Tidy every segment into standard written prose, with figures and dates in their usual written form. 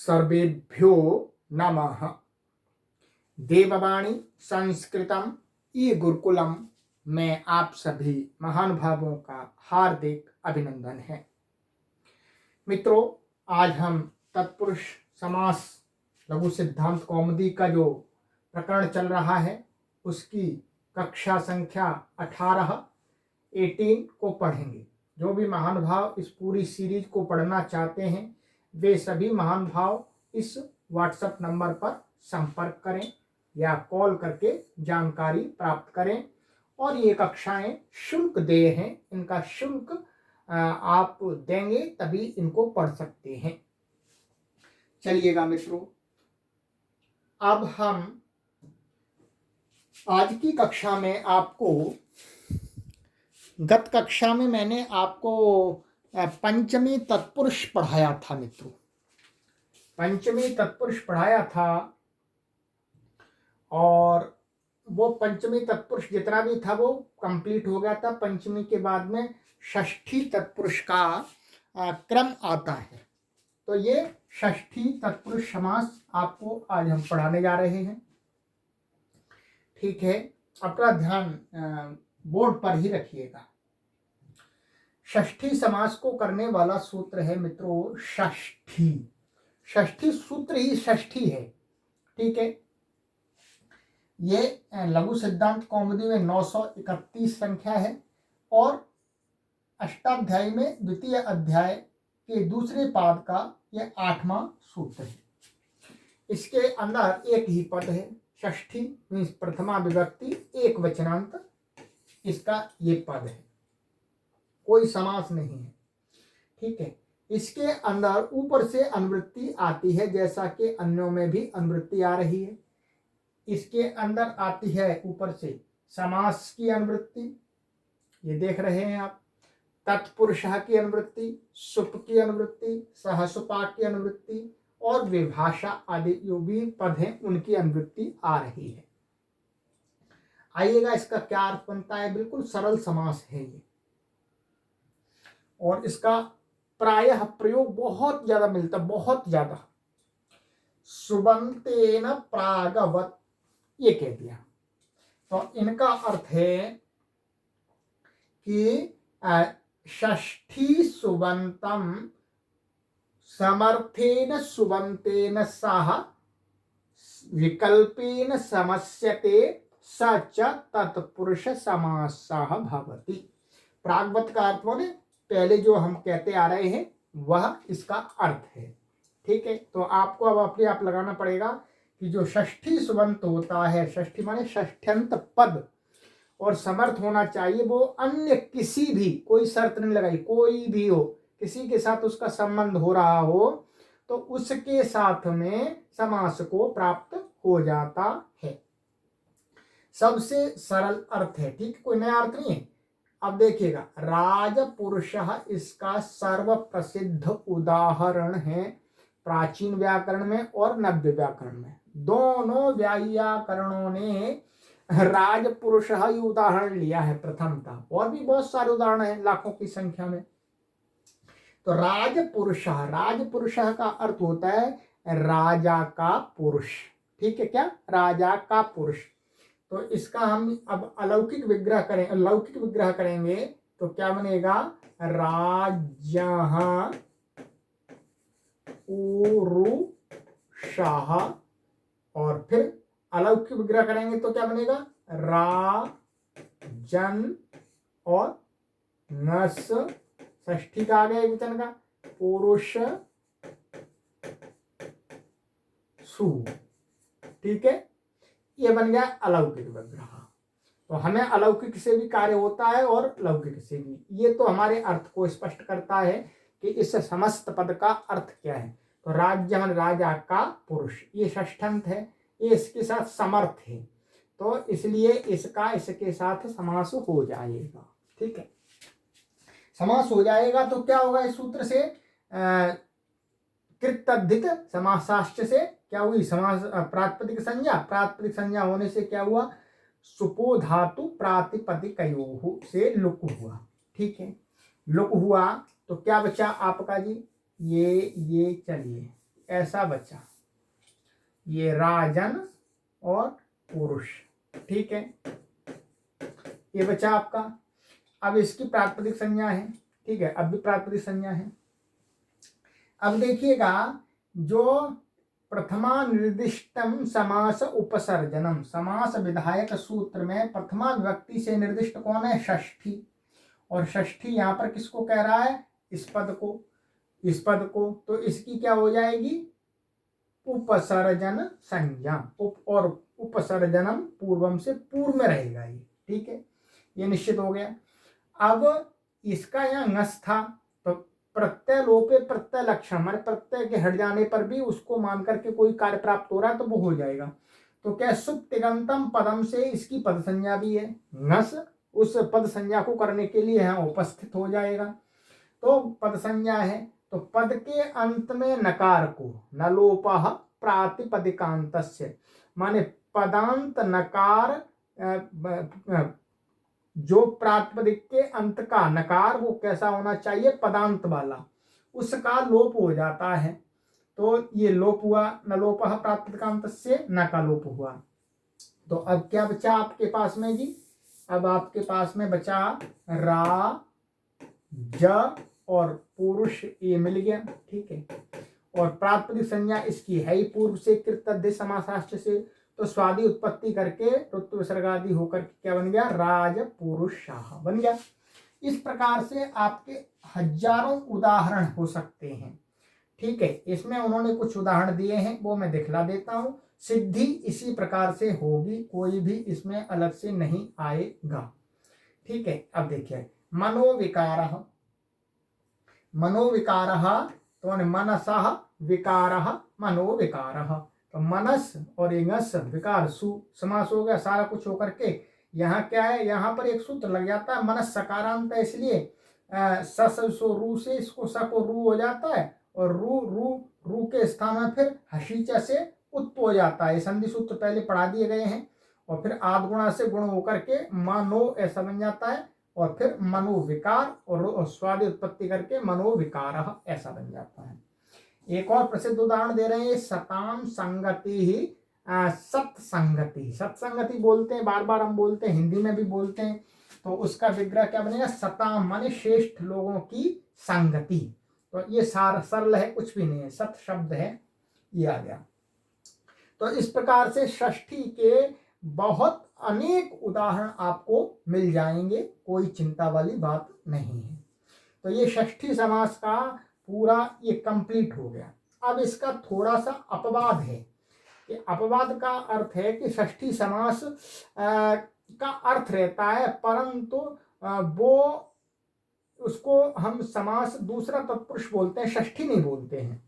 सर्वेभ्यो नमः। देववाणी संस्कृतम ई गुरुकुलम में आप सभी महानुभावों का हार्दिक अभिनंदन है। मित्रों, आज हम तत्पुरुष समास लघु सिद्धांत कौमुदी का जो प्रकरण चल रहा है उसकी कक्षा संख्या 18 को पढ़ेंगे। जो भी महानुभाव इस पूरी सीरीज को पढ़ना चाहते हैं वे सभी महानुभाव इस व्हाट्सएप नंबर पर संपर्क करें या कॉल करके जानकारी प्राप्त करें। और ये कक्षाएं शुल्क देय हैं, इनका शुल्क आप देंगे तभी इनको पढ़ सकते हैं। चलिएगा मित्रों, अब हम आज की कक्षा में आपको, गत कक्षा में मैंने आपको पंचमी तत्पुरुष पढ़ाया था मित्रों, पंचमी तत्पुरुष पढ़ाया था। और वो पंचमी तत्पुरुष जितना भी था वो कंप्लीट हो गया था। पंचमी के बाद में षष्ठी तत्पुरुष का क्रम आता है। तो ये षष्ठी तत्पुरुष समास आपको आज हम पढ़ाने जा रहे हैं। ठीक है, अपना ध्यान बोर्ड पर ही रखिएगा। षष्ठी समास को करने वाला सूत्र है मित्रों षष्ठी। षष्ठी सूत्र ही षष्ठी है। ठीक है, ये लघु सिद्धांत कौमुदी में 931 संख्या है और अष्टाध्यायी में द्वितीय अध्याय के दूसरे पाद का ये 8वां सूत्र है। इसके अंदर एक ही पद है। षष्ठी मीन्स प्रथमा विभक्ति एक वचनांत, इसका ये पद है, कोई समास नहीं है। ठीक है, इसके अंदर ऊपर से अनुवृत्ति आती है, जैसा कि अन्यों में भी अनुवृत्ति आ रही है। इसके अंदर आती है ऊपर से समास की अनुवृत्ति, ये देख रहे हैं आप। तत्पुरुषः की अनुवृत्ति, सुप की अनुवृत्ति, सहसुपा की अनुवृत्ति और विभाषा आदि जो भी पद हैं उनकी अनुवृत्ति आ रही है। आइएगा, इसका क्या अर्थ बनता है। बिल्कुल सरल समास है ये और इसका प्रायः प्रयोग बहुत ज्यादा मिलता, बहुत ज्यादा। सुबंतेन प्रागवत ये कह दिया। तो इनका अर्थ है कि षष्ठी सुबंतम समर्थेन सुबंतेन सह विकल्पेन समस्यते स च तत्पुरुष समासः भवति। प्रागवत का अर्थ बोले पहले जो हम कहते आ रहे हैं वह इसका अर्थ है। ठीक है, तो आपको अब अपने आप लगाना पड़ेगा कि जो षष्ठी सुबंत होता है, षष्ठी माने षष्ठ्यंत पद, और समर्थ होना चाहिए वो अन्य किसी भी, कोई शर्त नहीं लगाई, कोई भी हो, किसी के साथ उसका संबंध हो रहा हो तो उसके साथ में समास को प्राप्त हो जाता है। सबसे सरल अर्थ है। ठीक, कोई नया अर्थ नहीं है। अब देखिएगा, राजपुरुषः इसका सर्व प्रसिद्ध उदाहरण है प्राचीन व्याकरण में और नव्य व्याकरण में। दोनों व्याकरणों ने राजपुरुषः ही उदाहरण लिया है प्रथमतः, और भी बहुत सारे उदाहरण हैं लाखों की संख्या में। तो राजपुरुषः, राजपुरुषः का अर्थ होता है राजा का पुरुष। ठीक है, क्या राजा का पुरुष। तो इसका हम अब अलौकिक विग्रह करें, लौकिक विग्रह करेंगे तो क्या बनेगा, राजः पुरुषः। और फिर अलौकिक विग्रह करेंगे तो क्या बनेगा, राजन और नस, षष्ठी का आ गया वचन का, पुरुष सु। ठीक है, ये बन गया अलौकिक विग्रह। तो हमें अलौकिक से भी कार्य होता है और लौकिक से भी। ये तो हमारे अर्थ को स्पष्ट करता है कि इस समस्त पद का अर्थ क्या है। तो राज्य राजा का पुरुष, ये षष्ठंत है, ये इसके साथ समर्थ है, तो इसलिए इसका इसके साथ समास हो जाएगा। ठीक है, समास हो जाएगा तो क्या होगा, इस सूत्र से कृतधित समासाश्च से क्या हुई, समास प्रातिपदिक संज्ञा, प्रातिपदिक संज्ञा होने से क्या हुआ, सुपो धातु प्रातिपदिकयोः से लुक हुआ। ठीक है, लुक हुआ तो क्या बचा आपका जी, ये चलिए ऐसा बचा, ये राजन और पुरुष। ठीक है, ये बचा आपका। अब इसकी प्रातिपदिक संज्ञा है। ठीक है, अब भी प्रातिपदिक संज्ञा है। अब देखिएगा, जो प्रथमा निर्दिष्टम समास उपसर्जनम, समास विधायक सूत्र में प्रथमा विभक्ति से निर्दिष्ट कौन है? षष्ठी। और षष्ठी यहां पर किसको कह रहा है? इस पद को, इस पद को। तो इसकी क्या हो जाएगी? उपसर्जन संज्ञा। और उपसर्जनम पूर्वम से पूर्व में रहेगा ये। ठीक है, ये निश्चित हो गया। अब इसका यहाँ नस था, तो प्रत्यय लोपे प्रत्यय लक्षण, हमारे प्रत्यय के हट जाने पर भी उसको मान करके कोई कार्य प्राप्त हो रहा है तो वो हो जाएगा। तो क्या सुप्तिगंतम पदम से इसकी पद संज्ञा भी है। नस उस पद संज्ञा को करने के लिए यहाँ उपस्थित हो जाएगा, तो पद संज्ञा है। तो पद के अंत में नकार को नलोपः प्रातिपदिकांतस्य, माने पदांत नकार, जो प्रातिपदिक के अंत का नकार वो कैसा होना चाहिए? पदांत वाला, उसका लोप हो जाता है। तो ये लोप हुआ, नलोपः प्रातिपदिकांतस्य, न का लोप हुआ। तो अब क्या बचा आपके पास में जी? अब आपके पास में बचा रा, ज और पुरुष, ये मिल गया। ठीक है, और प्रातिपदिक संज्ञा इसकी है ही पूर्व से कृतध्य समासाश्च से, तो स्वादि उत्पत्ति करके ऋतु विसर्ग आदि होकर क्या बन गया? राज पुरुषाः बन गया। इस प्रकार से आपके हजारों उदाहरण हो सकते हैं। ठीक है, इसमें उन्होंने कुछ उदाहरण दिए हैं, वो मैं दिखला देता हूं। सिद्धि इसी प्रकार से होगी, कोई भी इसमें अलग से नहीं आएगा। ठीक है, अब देखिए, मनोविकारः, मनोविकारः तो मनसः विकारः मनोविकारः। तो मनस और इंगस विकार सु समास हो गया, सारा कुछ होकर के यहाँ क्या है? यहाँ पर एक सूत्र लग जाता है, मनस सकारांत है, इसलिए सो रू से इसको स को रू हो जाता है, और रू रू रू के स्थान में फिर हशीचा से उत्प हो जाता है। संधि सूत्र पहले पढ़ा दिए गए हैं, और फिर आद गुणा से गुण होकर के मनो ऐसा बन जाता है, और फिर मनोविकार और स्वादि उत्पत्ति करके मनोविकार ऐसा बन जाता है। एक और प्रसिद्ध उदाहरण दे रहे हैं, सताम संगति ही सत्संगति। सत्संगति बोलते हैं, बार बार हम बोलते हैं, हिंदी में भी बोलते हैं। तो उसका विग्रह क्या बनेगा? सताम माने श्रेष्ठ लोगों की संगति। तो ये सरल है, कुछ भी नहीं है, सत शब्द है, ये आ गया। तो इस प्रकार से षष्ठी के बहुत अनेक उदाहरण आपको मिल जाएंगे, कोई चिंता वाली बात नहीं है। तो ये षष्ठी समास का पूरा ये कंप्लीट हो गया। अब इसका थोड़ा सा अपवाद है। ये अपवाद का अर्थ है कि षष्ठी समास का अर्थ रहता है, परंतु वो उसको हम समास दूसरा तत्पुरुष बोलते हैं, षष्ठी नहीं बोलते हैं।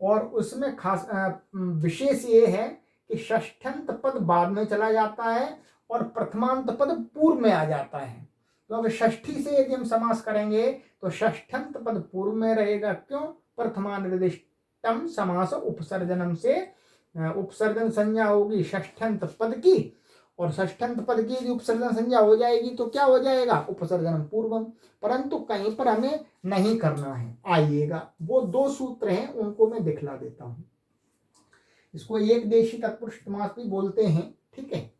और उसमें खास विशेष ये है कि षष्ठ्यंत पद बाद में चला जाता है और प्रथमांत पद पूर्व में आ जाता है। तो अगर षष्ठी से यदि हम समास करेंगे तो षष्ठ्यंत पद पूर्व में रहेगा। क्यों? प्रथमानिर्दिष्टम समास उपसर्जनम से उपसर्जन संज्ञा होगी षष्ठ्यंत पद की, और षष्ठ्यंत पद की यदि उपसर्जन संज्ञा हो जाएगी तो क्या हो जाएगा? उपसर्जनम पूर्वम। परंतु कहीं पर हमें नहीं करना है, आइएगा, वो दो सूत्र हैं, उनको मैं दिखला देता हूं। इसको एक देशी तत्पुरुष समास भी बोलते हैं। ठीक है,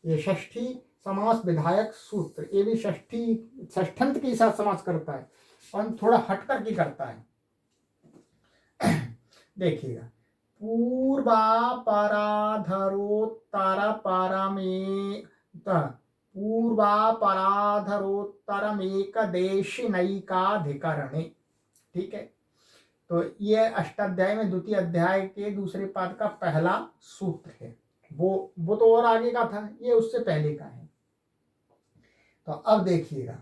ये षष्ठी समास विधायक सूत्र, ये भी षष्ठंत के साथ समास करता है और थोड़ा हटकर की करता है। देखिएगा, पूर्वापराधरोत्तरमेकदेशिनैकाधिकरणे। ठीक है, तो ये अष्टाध्याय में द्वितीय अध्याय के दूसरे पाद का पहला सूत्र है। वो तो और आगे का था, ये उससे पहले का है। तो अब देखिएगा,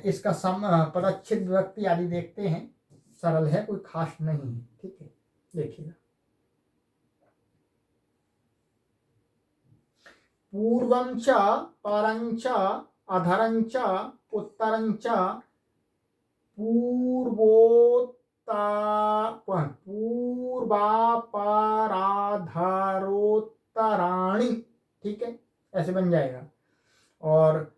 इसका पदच्छेद विभक्ति आदि देखते हैं, सरल है, कोई खास नहीं है। ठीक है, देखिएगा, पूर्वं च परं च अधरं च उत्तरं च पूर्वापराधरोत्तराणि। ठीक है, ऐसे बन जाएगा। और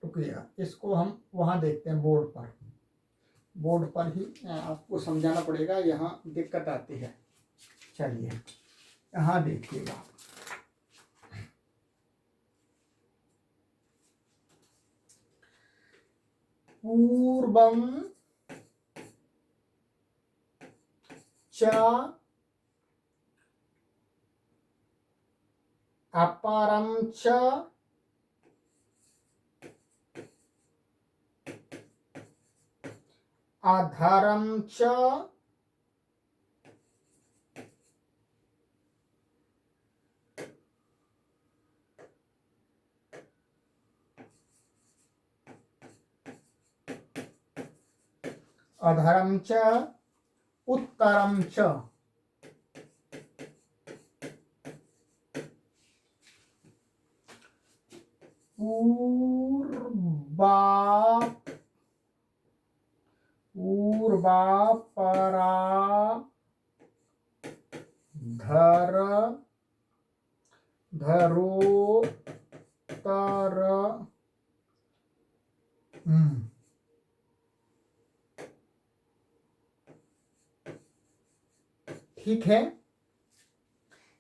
रुकिएगा, इसको हम वहां देखते हैं बोर्ड पर। बोर्ड पर ही आपको समझाना पड़ेगा, यहाँ दिक्कत आती है। चलिए यहाँ देखिएगा, पूर्वम च अपरम च अधरम च अधरम च उत्तरम च। पूर्वा परा धर धरोत्तर। ठीक है,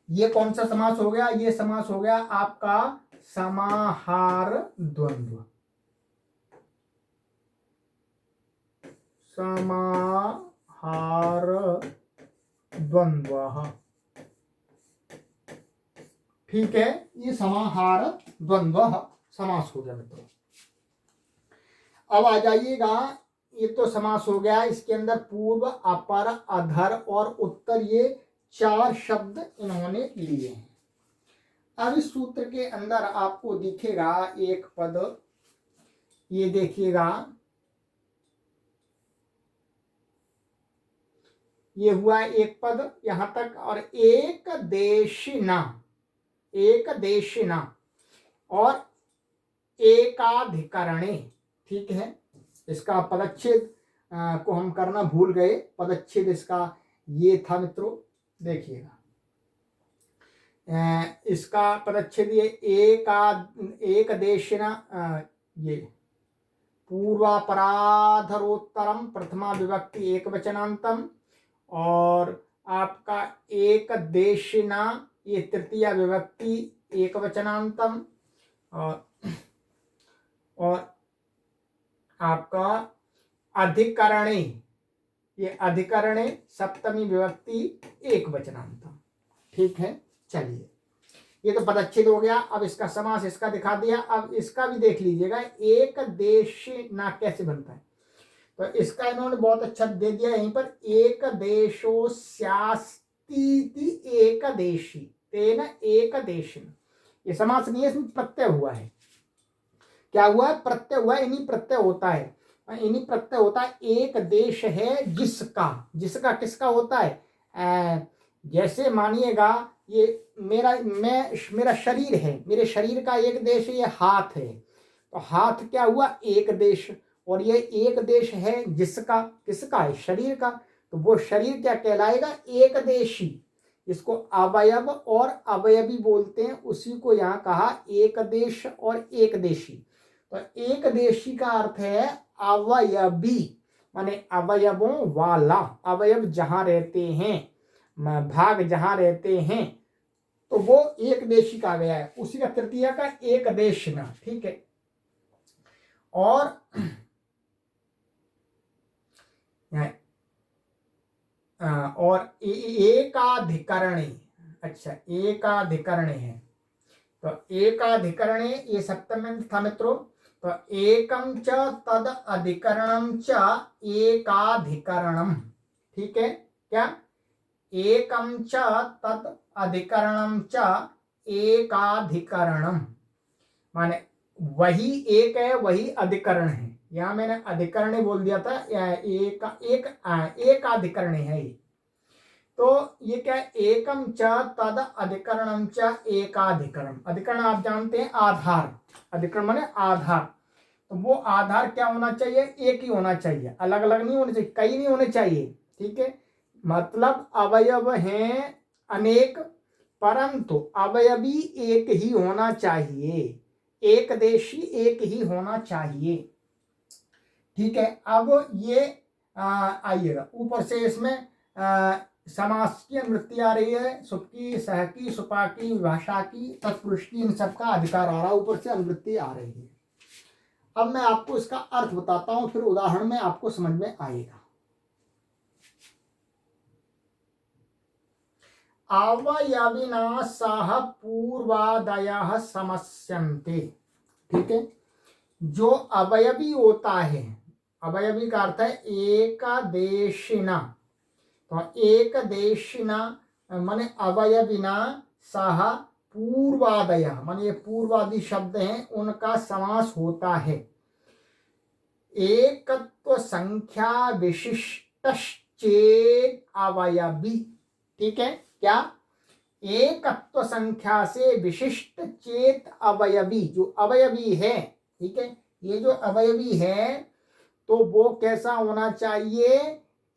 ये कौन सा समास हो गया? ये समास हो गया आपका समाहार द्वंद्व। समाहार द्वंद्व, ठीक है, ये समाहार द्वंद्व समास हो गया मित्रों। अब आ जाइएगा, ये तो समास हो गया, इसके अंदर पूर्व, अपर, अधर और उत्तर, ये 4 शब्द इन्होंने लिए हैं। अब इस सूत्र के अंदर आपको दिखेगा एक पद, ये देखिएगा, ये हुआ एक पद यहां तक, और एक देशिना और एकाधिकरणे। ठीक है, इसका पदच्छेद को हम करना भूल गए, पदच्छेद इसका ये था मित्रों, देखिएगा इसका पदच्छेद ये एक देशिना, ये पूर्वापराधरोत्तरम प्रथमा विभक्ति एक वचनांतम, और आपका एक देशिना ये तृतीया विभक्ति एक वचनांतम, और आपका अधिकरणे, ये अधिकरणे सप्तमी विभक्ति एक वचनांतम। ठीक है, चलिए ये तो पदच्छेद हो गया। अब इसका समास इसका दिखा दिया, अब इसका भी देख लीजिएगा, एक देशिना कैसे बनता है। तो इसका इन्होंने बहुत अच्छा दे दिया यहीं पर, एक देशो स्यास्तीति एक देशी तेन एक देशिन। ये समास नहीं है, इसमें प्रत्यय हुआ है। क्या हुआ है? प्रत्यय हुआ है, इन्हीं प्रत्यय होता है, इन्हीं प्रत्यय होता है। एक देश है जिसका किसका होता है? जैसे मानिएगा ये मेरा शरीर है, मेरे शरीर का एक देश ये हाथ है, तो हाथ क्या हुआ? एक देश, और ये एक देश है जिसका, किसका है? शरीर का, तो वो शरीर क्या कहलाएगा? एक देशी। इसको अवयव और अवयवी बोलते हैं, उसी को यहाँ कहा एक देश और एक देशी। तो एक देशी का अर्थ है अवयवी, माने अवयवों वाला, अवयव जहां रहते हैं, भाग जहां रहते हैं, तो वो एक देशी का गया है, उसी का तृतीया का एक देश ना। ठीक है, और एकाधिकरणे, अच्छा एकाधिकरणे है, तो एकाधिकरणे ये सप्तमी था मित्रों। तो एकम च तद अधिकरणम च एकाधिकरणम। ठीक है, क्या? एकम च तद अधिकरणम च एकाधिकरणम, माने वही एक है, वही अधिकरण है। यहाँ मैंने अधिकरण बोल दिया था, एकाधिकरण है ये। तो ये क्या है? एकम च तद अधिकरणम च एकाधिकरणम। अधिकरण आप जानते हैं आधार, अधिकरण माने आधार, तो वो आधार क्या होना चाहिए? एक ही होना चाहिए, अलग अलग नहीं होने चाहिए, कई नहीं होने चाहिए। ठीक है, मतलब अवयव हैं अनेक, परंतु अवयवी एक ही होना चाहिए, एक देशी एक ही होना चाहिए। ठीक है, अब ये आइएगा ऊपर से इसमें समास की अनुवृत्ति आ रही है, सुप की, सह की, सुपा की, भाषा की, तत्पुरुष की, इन सबका अधिकार आ रहा है, ऊपर से अनुवृत्ति आ रही है। अब मैं आपको इसका अर्थ बताता हूं, फिर उदाहरण में आपको समझ में आएगा। अवयविना सह पूर्वादयः समस्यन्ते। ठीक है, जो अवयवी होता है, अवयवी का अर्थ है एकदेशिना, तो एकदेशिना माने अवयविना सह पूर्वादय माने ये पूर्वादि शब्द हैं, उनका समास होता है। एकत्व संख्या विशिष्टश्चेद अवयवी। ठीक है, क्या? एकत्व संख्या से विशिष्ट चेत अवयवी, जो अवयवी है, ठीक है, ये जो अवयवी है तो वो कैसा होना चाहिए?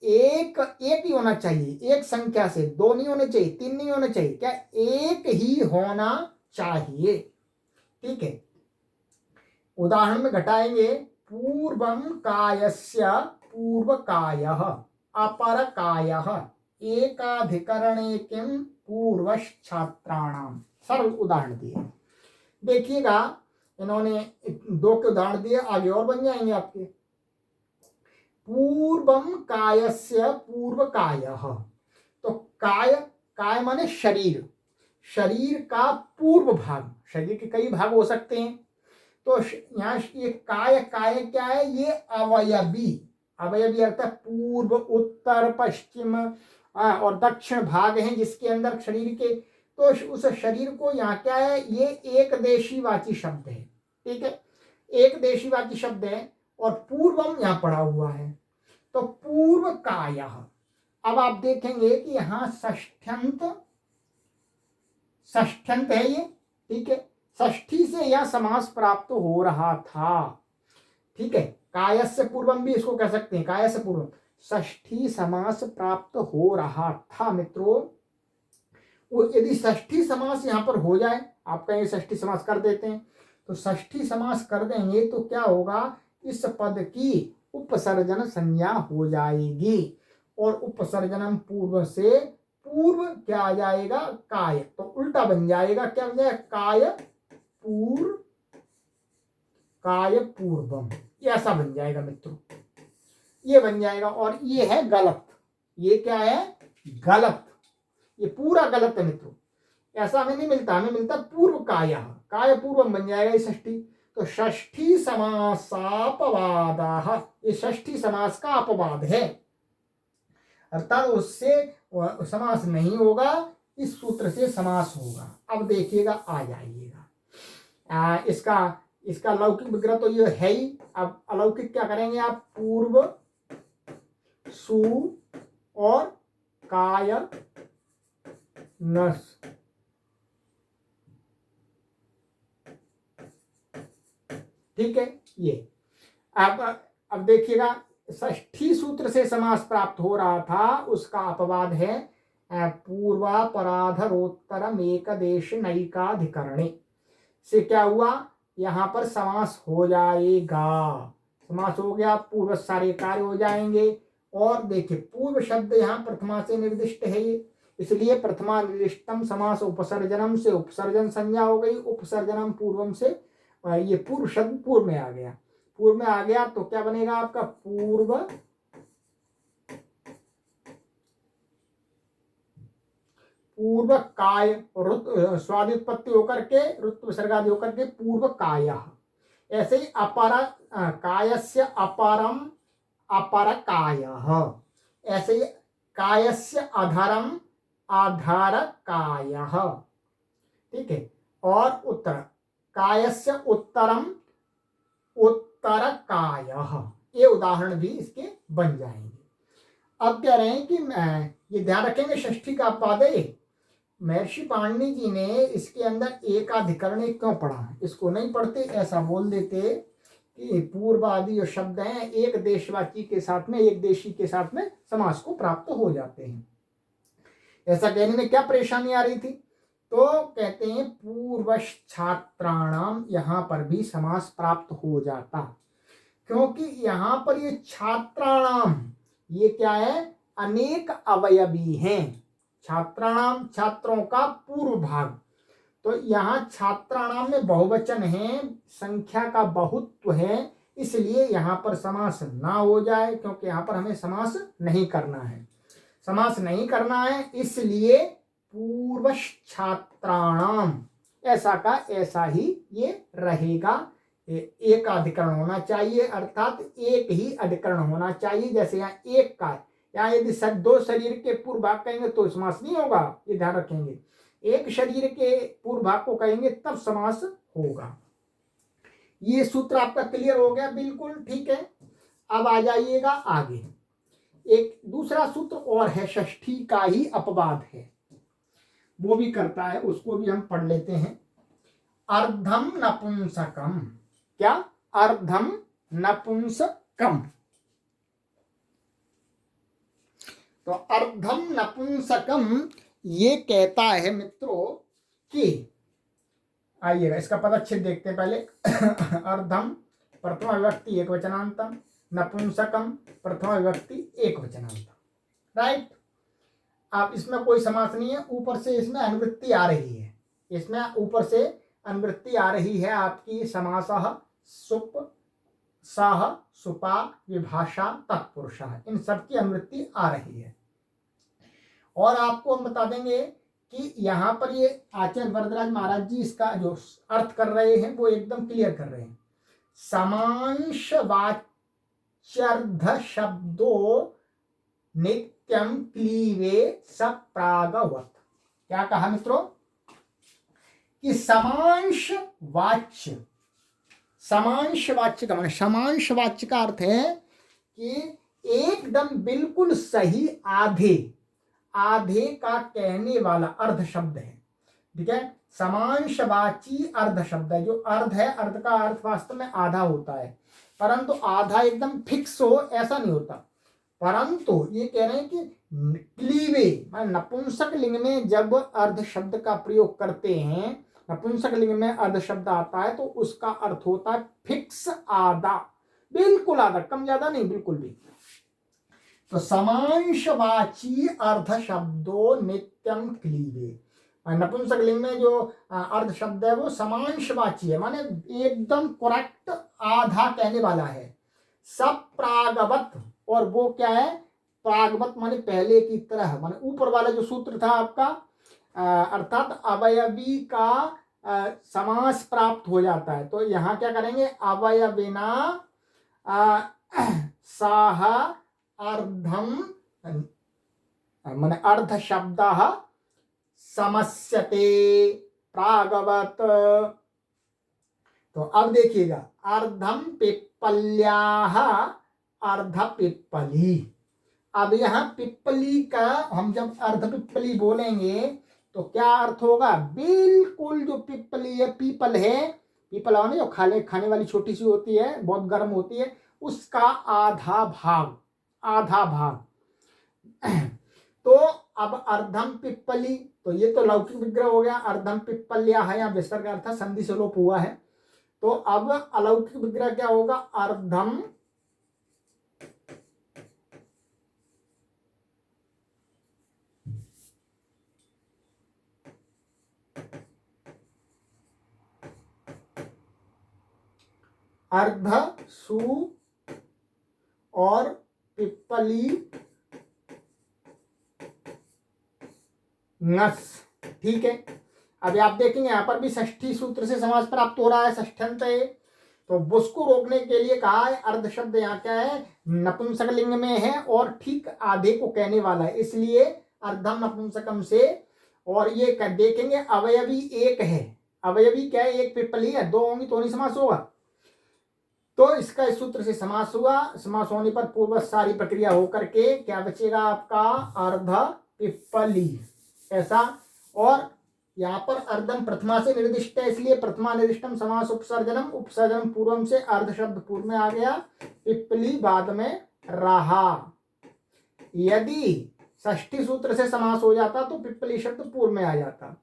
एक ही होना चाहिए, एक संख्या से, दो नहीं होने चाहिए, तीन नहीं होने चाहिए, क्या? एक ही होना चाहिए। ठीक है, उदाहरण में घटाएंगे। पूर्वम कायस्य पूर्वकायः अपरकायः एकाधिकरणे किम पूर्वच्छात्राणाम। सरल उदाहरण दिए, देखिएगा, इन्होंने दो के उदाहरण दिए, आगे और बन जाएंगे आपके। पूर्वम कायस्य पूर्वकायः, तो काय माने शरीर, शरीर का पूर्व भाग, शरीर के कई भाग हो सकते हैं, तो यहाँ ये काय क्या है? ये अवयवी, अवयवी अर्थात पूर्व, उत्तर, पश्चिम और दक्षिण भाग हैं जिसके अंदर शरीर के, तो उस शरीर को यहाँ क्या है? ये एक देशीवाची शब्द है। ठीक है, एक देशीवाची शब्द है और पूर्वम यहाँ पड़ा हुआ है, तो पूर्व कायः। अब आप देखेंगे कि यहाँ षष्ठ्यंत है ये। ठीक है, षष्ठी से यह समास प्राप्त हो रहा था। ठीक है, कायस्य पूर्वम भी इसको कह सकते हैं, कायस्य पूर्वम, षष्ठी समास प्राप्त हो रहा था मित्रों। यदि षष्ठी समास यहां पर हो जाए, आप कहेंगे षष्ठी समास कर देते हैं, तो षष्ठी समास कर देंगे तो क्या होगा? इस पद की उपसर्जन संज्ञा हो जाएगी, और उपसर्जनम पूर्व से पूर्व क्या आ जाएगा? काय, तो उल्टा बन जाएगा, क्या बन जाएगा? काय पूर्वम, ऐसा बन जाएगा मित्रों, ये बन जाएगा। और ये है गलत, ये क्या है? गलत, ये पूरा गलत है मित्रों, ऐसा हमें नहीं मिलता, हमें मिलता पूर्व काय, काय पूर्वम बन जाएगा ये षष्ठी। तो षष्ठी समासापवादाः, ये षष्ठी समास का अपवाद है, अर्थात उससे समास नहीं होगा, इस सूत्र से समास होगा। अब देखिएगा, आ जाइएगा, इसका लौकिक विग्रह तो ये है ही। अब अलौकिक क्या करेंगे आप? पूर्व, सु और काय नस। ठीक है, ये अब देखिएगा, षष्ठी सूत्र से समास प्राप्त हो रहा था, उसका अपवाद है पूर्वापराधरोत्तरम एकदेश नैकाधिकरणे से क्या हुआ? यहां पर समास हो जाएगा, समास हो गया, पूर्व सारे कार्य हो जाएंगे। और देखिए, पूर्व शब्द यहाँ प्रथमा से निर्दिष्ट है, इसलिए प्रथमा निर्दिष्टम समास उपसर्जनम से उपसर्जन संज्ञा हो गई, उपसर्जनम पूर्वम से ये पूर्व शब्द पूर्व में आ गया, पूर्व में आ गया तो क्या बनेगा आपका? पूर्व काय, स्वादि उत्पत्ति होकर के ऋत्व विसर्गादि होकर के पूर्व काय। ऐसे ही अपर कायस्य अपरम अपर काय, ऐसे ही कायस्य अधरम अधर काय। ठीक है, और उत्तर कायस्य उत्तरम उत्तर काय, ये उदाहरण भी इसके बन जाएंगे। अब कह रहे हैं कि ये ध्यान रखेंगे, षष्ठी का अपवाद है। महर्षि पाणिनि जी ने इसके अंदर एकाधिकरणी क्यों पढ़ा? इसको नहीं पढ़ते, ऐसा बोल देते कि पूर्व आदि जो शब्द हैं एक देशवाची के साथ में, एक देशी के साथ में समास को प्राप्त हो जाते हैं। ऐसा कहने में क्या परेशानी आ रही थी? तो कहते हैं पूर्वच्छात्राणाम, यहां पर भी समास प्राप्त हो जाता, क्योंकि यहां पर ये छात्राणाम, ये क्या है, अनेक अवयवी हैं। छात्राणाम, छात्रों का पूर्व भाग। तो यहाँ छात्राणाम में बहुवचन है, संख्या का बहुत्व है, इसलिए यहाँ पर समास ना हो जाए, क्योंकि यहाँ पर हमें समास नहीं करना है। समास नहीं करना है, इसलिए पूर्व छात्राणाम ऐसा का ऐसा ही ये रहेगा। एक अधिकरण होना चाहिए, अर्थात एक ही अधिकरण होना चाहिए। जैसे यहाँ एक का, यहाँ यदि दो शरीर के पूर्व भाग कहेंगे तो समास नहीं होगा, ये ध्यान रखेंगे। एक शरीर के पूर्व भाग को कहेंगे तब समास होगा। ये सूत्र आपका क्लियर हो गया, बिल्कुल ठीक है। अब आ जाइएगा आगे, एक दूसरा सूत्र और है, षष्ठी का ही अपवाद है, वो भी करता है, उसको भी हम पढ़ लेते हैं। अर्धम नपुंसकम, क्या, अर्धम नपुंसकम। तो अर्धम नपुंसकम ये कहता है मित्रों कि, आइएगा इसका पदच्छेद देखते हैं पहले। अर्धम प्रथमा विभक्ति एक वचनांतम, नपुंसकम प्रथमा विभक्ति एक वचनांतम, राइट। अब इसमें कोई समास नहीं है, ऊपर से इसमें अनुवृत्ति आ रही है, इसमें ऊपर से अनुवृत्ति आ रही है आपकी, समासः सुप सह सुपा विभाषा तत्पुरुषः, इन सब की अनुवृत्ति आ रही है। और आपको हम बता देंगे कि यहाँ पर ये आचार्य वरदराज महाराज जी इसका जो अर्थ कर रहे हैं वो एकदम क्लियर कर रहे हैं। समांश वाच्यर्ध शब्दो नित्यम क्लीवे सप्रागवत। क्या कहा मित्रों कि समांश वाच्य, समांश वाच्य का माने, समांश वाच्य का अर्थ है कि एकदम बिल्कुल सही आधे, आधे का कहने वाला अर्ध शब्द है, ठीक है। समांशवाची अर्ध शब्द है, जो अर्ध है, अर्ध का अर्थ वास्तव में आधा होता है, परंतु आधा एकदम फिक्स हो ऐसा नहीं होता। परंतु ये कह रहे हैं कि क्लीवे, नपुंसक लिंग में जब अर्ध शब्द का प्रयोग करते हैं, नपुंसक लिंग में अर्ध शब्द आता है तो उसका अर्थ होता है फिक्स आधा, बिल्कुल आधा, कम ज्यादा नहीं, बिल्कुल भी। तो समांशवाची अर्ध शब्दों नित्यम क्लीवे, नपुंसक लिंग में जो अर्ध शब्द है वो समांशवाची है, माने एकदम करेक्ट आधा कहने वाला है। सब प्रागवत, और वो क्या है, प्रागवत माने पहले की तरह, माने ऊपर वाला जो सूत्र था आपका, अर्थात अवयवी का समास प्राप्त हो जाता है। तो यहाँ क्या करेंगे, अवयविना साह अर्धम माने अर्ध शब्दः समस्यते प्रागवत। तो अब देखिएगा, अर्धम पिप्पल्याः अर्ध पिप्पली। अब यहाँ पिप्पली का हम जब अर्ध पिप्पली बोलेंगे तो क्या अर्थ होगा, बिल्कुल जो पिप्पली है, पीपल है, पीपल वाली जो खाने वाली छोटी सी होती है, बहुत गर्म होती है, उसका आधा भाग, आधा भाग। तो अब अर्धम पिप्पली, तो ये तो लौकिक विग्रह हो गया, अर्धम पिप्पल्या है, यहाँ विसर्ग अर्थ संधि से लोप हुआ है। तो अब अलौकिक विग्रह क्या होगा, अर्धम अर्ध सु और पिप्पली नस, ठीक है। अभी आप देखेंगे यहाँ पर भी षष्ठी सूत्र से समास प्राप्त हो रहा है, षष्ठ्यंत है, तो उसको रोकने के लिए कहा है अर्ध शब्द यहाँ क्या है, नपुंसक लिंग में है और ठीक आधे को कहने वाला है, इसलिए अर्धम नपुंसकम से। और ये देखेंगे अवयवी एक है, अवयवी क्या है, एक पिप्पली है, दो होंगी तो नहीं समास होगा, तो इसका इस सूत्र से समास हुआ। समास होने पर पूर्व सारी प्रक्रिया होकर के क्या बचेगा आपका, अर्ध पिप्पली, ऐसा। और यहाँ पर अर्धम प्रथमा से निर्दिष्ट है, इसलिए प्रथमा निर्दिष्टम समास उपसर्जनम, उपसर्जन पूर्वम से अर्ध शब्द पूर्व में आ गया, पिप्पली बाद में रहा। यदि षष्ठी सूत्र से समास हो जाता तो पिप्पली शब्द पूर्व में आ जाता।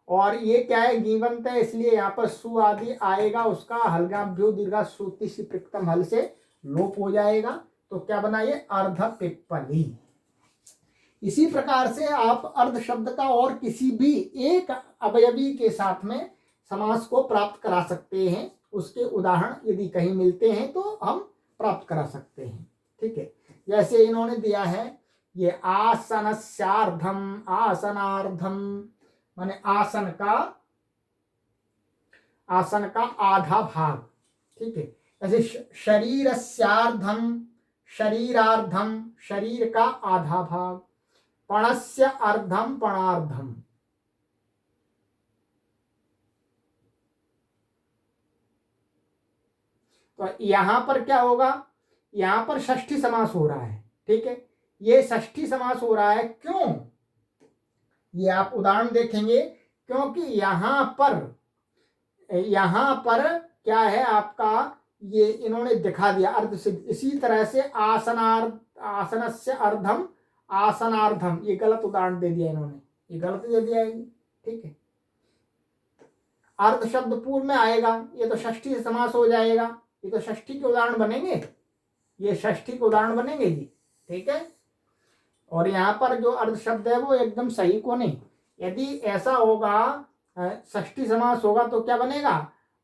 और ये क्या है, गीवंत है, इसलिए यहाँ पर सु आदि आएगा, उसका हलगाभ्यो दीर्घा सूति सी प्रकृतम हल से लोप हो जाएगा। तो क्या बना ये अर्ध पिप्पली। इसी प्रकार से आप अर्ध शब्द का और किसी भी एक अवयवी के साथ में समास को प्राप्त करा सकते हैं। उसके उदाहरण यदि कहीं मिलते हैं तो हम प्राप्त करा सकते हैं। ठीक है, जैसे इन्होंने दिया है ये आसनस्यार्धम, आसनार्धम माने आसन का आधा भाग। ठीक है, जैसे शरीरस्यार्धम, शरीरार्धम शरीर का आधा भाग, पणस्य अर्धम, पणार्धम। तो यहां पर क्या होगा, यहां पर षष्ठी समास हो रहा है। ठीक है, ये षष्ठी समास हो रहा है। क्यों, ये आप उदाहरण देखेंगे, क्योंकि यहां पर क्या है आपका, ये इन्होंने दिखा दिया अर्ध सिद्ध। इसी तरह से आसनस्य अर्धम, आसनार्धम, ये गलत उदाहरण दे दिया इन्होंने, ये गलत दे दिया है। ठीक है, अर्ध शब्द पूर्व में आएगा, ये तो षष्ठी से समास हो जाएगा। ये तो षष्ठी के उदाहरण बनेंगे, ये षष्ठी के उदाहरण बनेंगे जी। ठीक है, और यहाँ पर जो अर्ध शब्द है वो एकदम सही को नहीं। यदि ऐसा होगा षष्ठी समास होगा तो क्या बनेगा,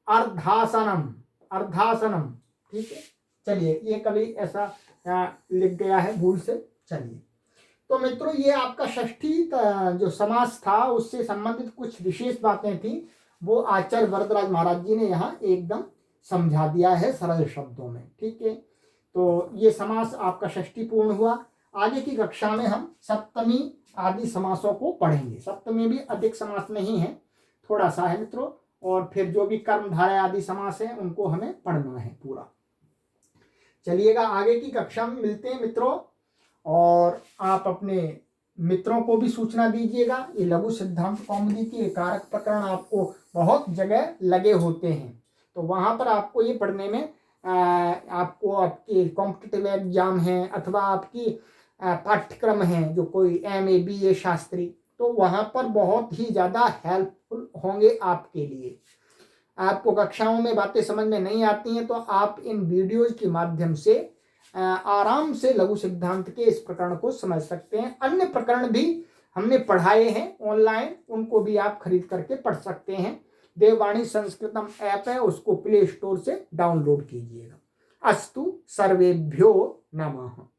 अर्धासनम, अर्धासनम। ठीक है, चलिए ये कभी ऐसा लिख गया है भूल से। चलिए, तो मित्रों ये आपका षष्ठी जो समास था उससे संबंधित कुछ विशेष बातें थी, वो आचार्य वरदराज महाराज जी ने यहाँ एकदम समझा दिया है सरल शब्दों में। ठीक है, तो ये समास आपका षष्ठी पूर्ण हुआ। आगे की कक्षा में हम सप्तमी आदि समासों को पढ़ेंगे। सप्तमी भी अधिक समास नहीं है, थोड़ा सा है मित्रों, और फिर जो भी कर्मधारय आदि समास है उनको हमें पढ़ना है पूरा। चलिएगा, आगे की कक्षा में मिलते हैं मित्रों, और आप अपने मित्रों को भी सूचना दीजिएगा। ये लघु सिद्धांत कौमुदी के कारक प्रकरण आपको बहुत जगह लगे होते हैं, तो वहां पर आपको ये पढ़ने में आपको आपके कॉम्पिटिटिव एग्जाम है अथवा आपकी पाठ्यक्रम है जो कोई MA BA शास्त्री, तो वहां पर बहुत ही ज़्यादा हेल्पफुल होंगे आपके लिए। आपको कक्षाओं में बातें समझ में नहीं आती हैं तो आप इन वीडियोज के माध्यम से आराम से लघु सिद्धांत के इस प्रकरण को समझ सकते हैं। अन्य प्रकरण भी हमने पढ़ाए हैं ऑनलाइन, उनको भी आप खरीद करके पढ़ सकते हैं। देववाणी संस्कृतम ऐप है, उसको प्ले स्टोर से डाउनलोड कीजिएगा। अस्तु, सर्वेभ्यो नमः।